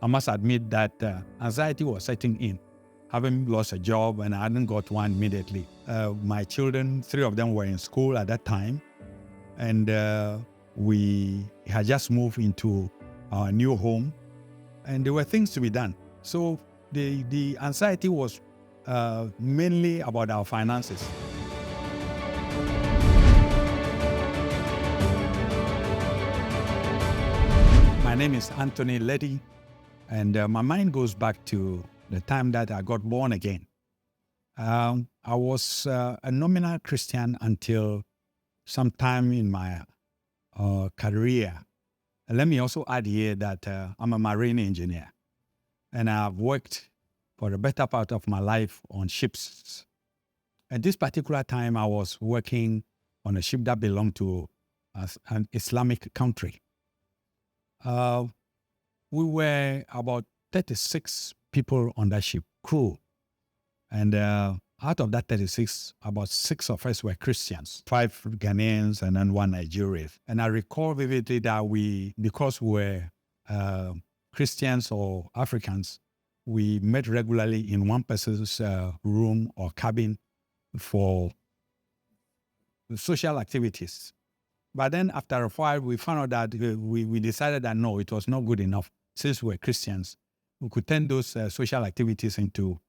I must admit that anxiety was setting in. Having lost a job and I hadn't got one immediately. My children, 3 of them were in school at that time. And we had just moved into our new home. And there were things to be done. So the anxiety was mainly about our finances. My name is Anthony Ledi, and my mind goes back to the time that I got born again. I was a nominal Christian until sometime in my career. And let me also add here that I'm a marine engineer, and I've worked for the better part of my life on ships. At this particular time, I was working on a ship that belonged to an Islamic country. We were about 36 people on that ship, crew. And out of that 36, about 6 of us were Christians, 5 Ghanaians and then 1 Nigerian. And I recall vividly that because we were Christians or Africans, we met regularly in one person's room or cabin for social activities. But then after a while, we found out that we decided that no, it was not good enough. Since we were Christians, we could turn those social activities into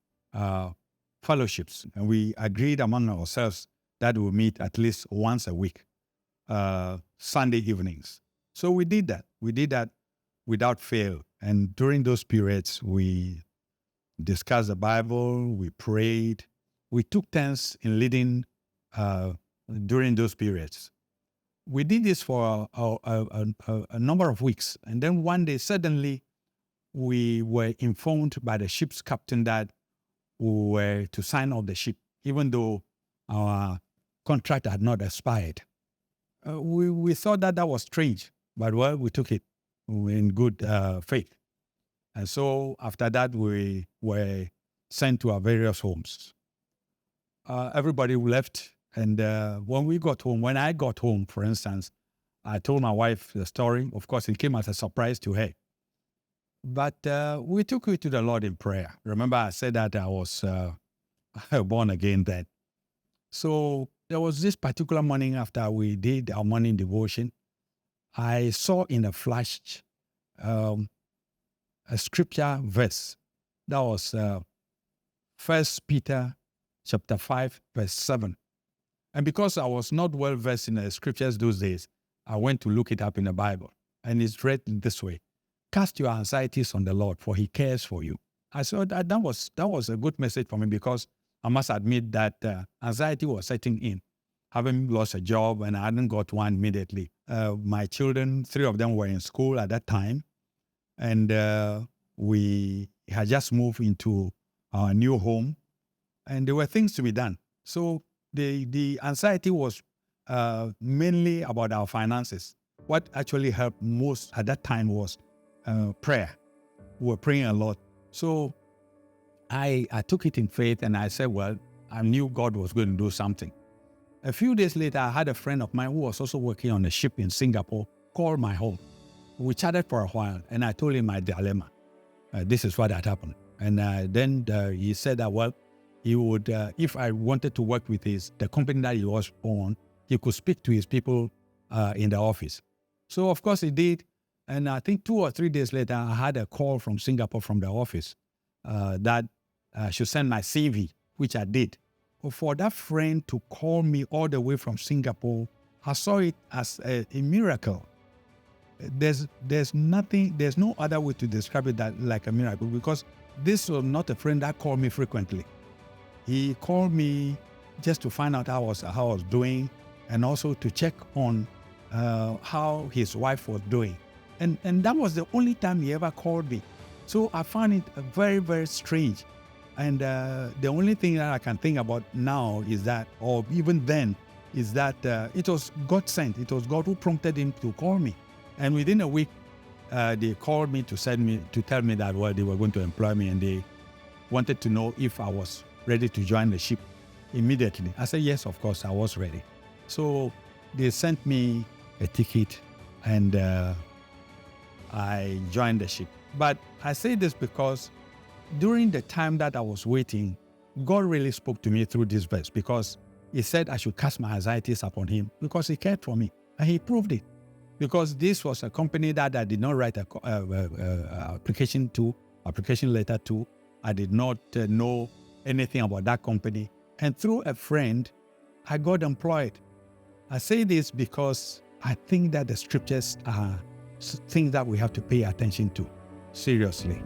fellowships. And we agreed among ourselves that we'll meet at least once a week, Sunday evenings. So we did that. We did that without fail. And during those periods, we discussed the Bible, we prayed. We took turns in leading during those periods. We did this for a number of weeks. And then one day, suddenly, we were informed by the ship's captain that we were to sign off the ship, even though our contract had not expired. We thought that was strange, but well, we took it in good faith. And so after that, we were sent to our various homes. Everybody left. And when I got home, for instance, I told my wife the story. Of course, it came as a surprise to her. But we took it to the Lord in prayer. Remember, I said that I was born again then. So there was this particular morning after we did our morning devotion, I saw in a flash a scripture verse. That was 1 Peter chapter 5, verse 7. And because I was not well versed in the scriptures those days, I went to look it up in the Bible. And it's read this way: cast your anxieties on the Lord, for he cares for you. I saw that was a good message for me, because I must admit that anxiety was setting in. Having lost a job and I hadn't got one immediately. My children, 3 of them were in school at that time. And we had just moved into our new home. And there were things to be done. So the anxiety was mainly about our finances. What actually helped most at that time was prayer. We were praying a lot. So I took it in faith, and I said, well, I knew God was going to do something. A few days later, I had a friend of mine who was also working on a ship in Singapore call my home. We chatted for a while, and I told him my dilemma. This is what had happened. And then he said that, well, he would, if I wanted to work with the company that he was on, he could speak to his people in the office. So, of course, he did. And I think 2 or 3 days later, I had a call from Singapore from the office that I should send my CV, which I did. But for that friend to call me all the way from Singapore, I saw it as a miracle. There's no other way to describe it like a miracle, because this was not a friend that called me frequently. He called me just to find out how I was doing, and also to check on how his wife was doing. And that was the only time he ever called me. So I found it very, very strange. And the only thing that I can think about now is that, or even then, is that it was God sent. It was God who prompted him to call me. And within a week, they called me to tell me that, well, they were going to employ me, and they wanted to know if I was ready to join the ship immediately. I said, yes, of course, I was ready. So they sent me a ticket, and I joined the ship. But I say this because during the time that I was waiting, God really spoke to me through this verse, because He said I should cast my anxieties upon Him because He cared for me. And He proved it. Because this was a company that I did not write an application letter to. I did not know anything about that company. And through a friend, I got employed. I say this because I think that the scriptures are things that we have to pay attention to seriously.